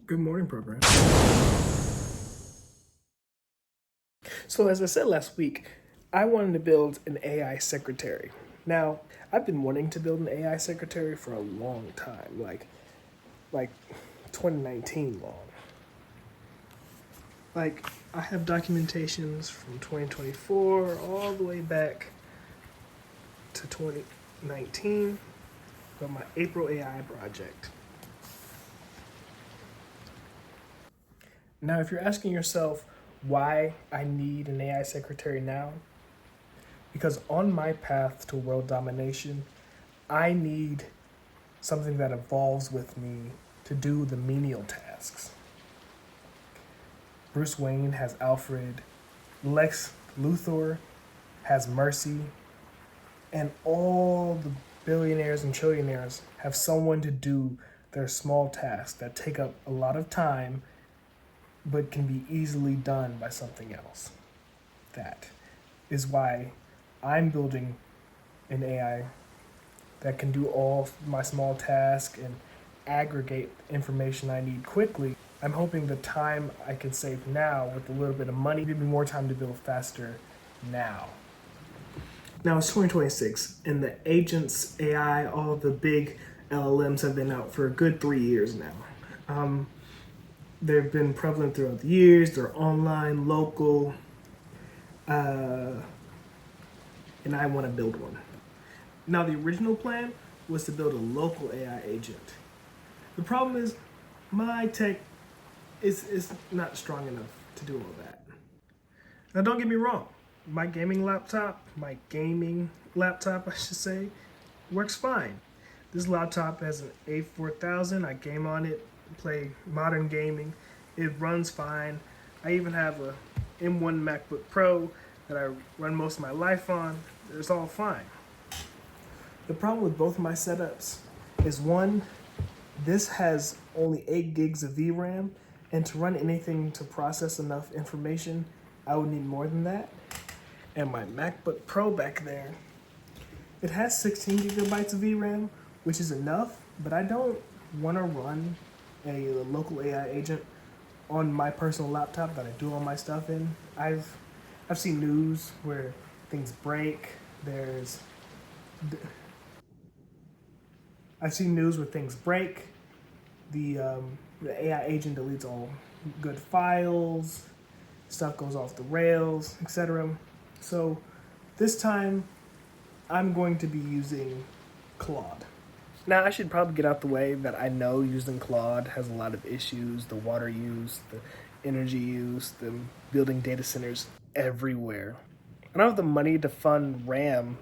Good morning, program. So, as I said last week, I wanted to build an AI secretary. Now, I've been wanting to build an AI secretary for a long time, like 2019 long. Like, I have documentations from 2024 all the way back to 2019 of my April AI project. Now, if you're asking yourself why I need an AI secretary now, because on my path to world domination, I need something that evolves with me to do the menial tasks. Bruce Wayne has Alfred, Lex Luthor has Mercy, and all the billionaires and trillionaires have someone to do their small tasks that take up a lot of time but can be easily done by something else. That is why I'm building an AI that can do all my small tasks and aggregate information I need quickly. I'm hoping the time I can save now with a little bit of money give me more time to build faster now. Now it's 2026 and the agents, AI, all the big LLMs have been out for a good 3 years now. They've been prevalent throughout the years. They're online, local, and I want to build one. Now, the original plan was to build a local AI agent. The problem is my tech is not strong enough to do all that. Now, don't get me wrong. My gaming laptop, I should say, works fine. This laptop has an A4000. I game on it, play modern gaming. It runs fine. I even have a M1 MacBook Pro that I run most of my life on. It's all fine. The problem with both my setups is one, this has only 8 gigs of VRAM, and to run anything to process enough information, I would need more than that. And my MacBook Pro back there, it has 16 gigabytes of VRAM, which is enough, but I don't want to run a local AI agent on my personal laptop that I do all my stuff in. I've seen news where things break. I've seen news where things break. The AI agent deletes all good files, stuff goes off the rails, etc. So this time I'm going to be using Claude. Now, I should probably get out the way that I know using Claude has a lot of issues, the water use, the energy use, the building data centers everywhere. I don't have the money to fund RAM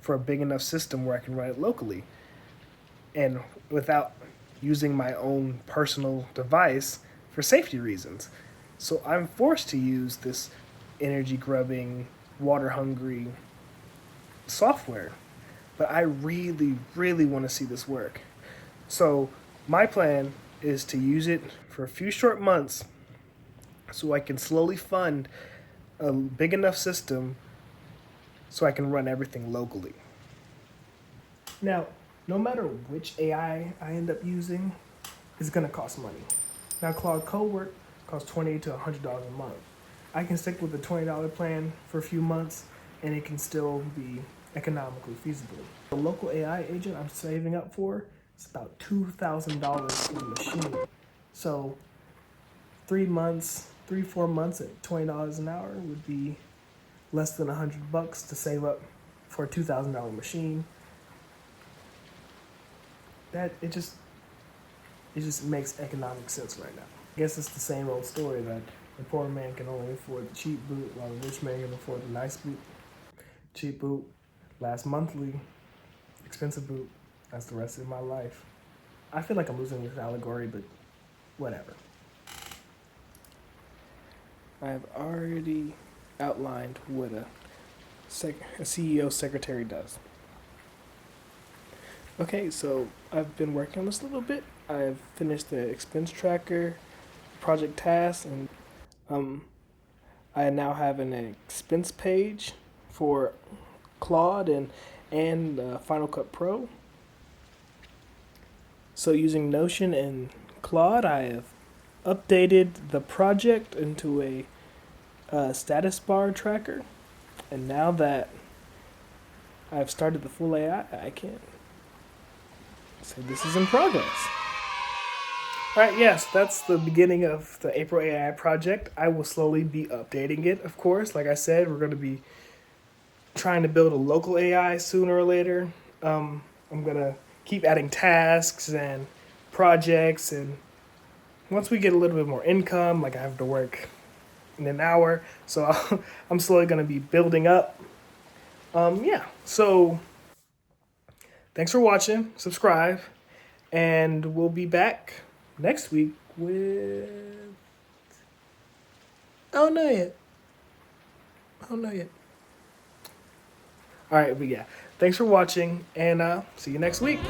for a big enough system where I can run it locally and without using my own personal device for safety reasons. So I'm forced to use this energy grubbing, water hungry software. But I really, really want to see this work. So my plan is to use it for a few short months so I can slowly fund a big enough system so I can run everything locally. Now, no matter which AI I end up using, it's going to cost money. Now, Claude Cowork costs $20 to $100 a month. I can stick with the $20 plan for a few months and it can still be economically feasible. The local AI agent I'm saving up for is about $2,000 for the machine. So 4 months at $20 an hour would be less than $100 to save up for a $2,000 machine. It just makes economic sense right now. I guess it's the same old story that the poor man can only afford the cheap boot while the rich man can afford the nice boot. Cheap boot lasts monthly, expensive boot that's the rest of my life. I feel like I'm losing this allegory, but whatever. I've already outlined what a CEO secretary does. Okay, so I've been working on this a little bit. I've finished the expense tracker, project tasks, and I now have an expense page for Claude and Final Cut Pro. So using Notion and Claude, I have updated the project into a status bar tracker, and now that I've started the full AI, I can say this is in progress. All right, yes, that's the beginning of the April AI project. I will slowly be updating it, of course. Like I said, we're going to be trying to build a local AI sooner or later. I'm going to keep adding tasks and projects, and once we get a little bit more income, like I have to work in an hour, so I'm slowly going to be building up. Yeah, so thanks for watching, subscribe, and we'll be back next week with... I don't know yet. All right, but yeah, thanks for watching, and see you next week.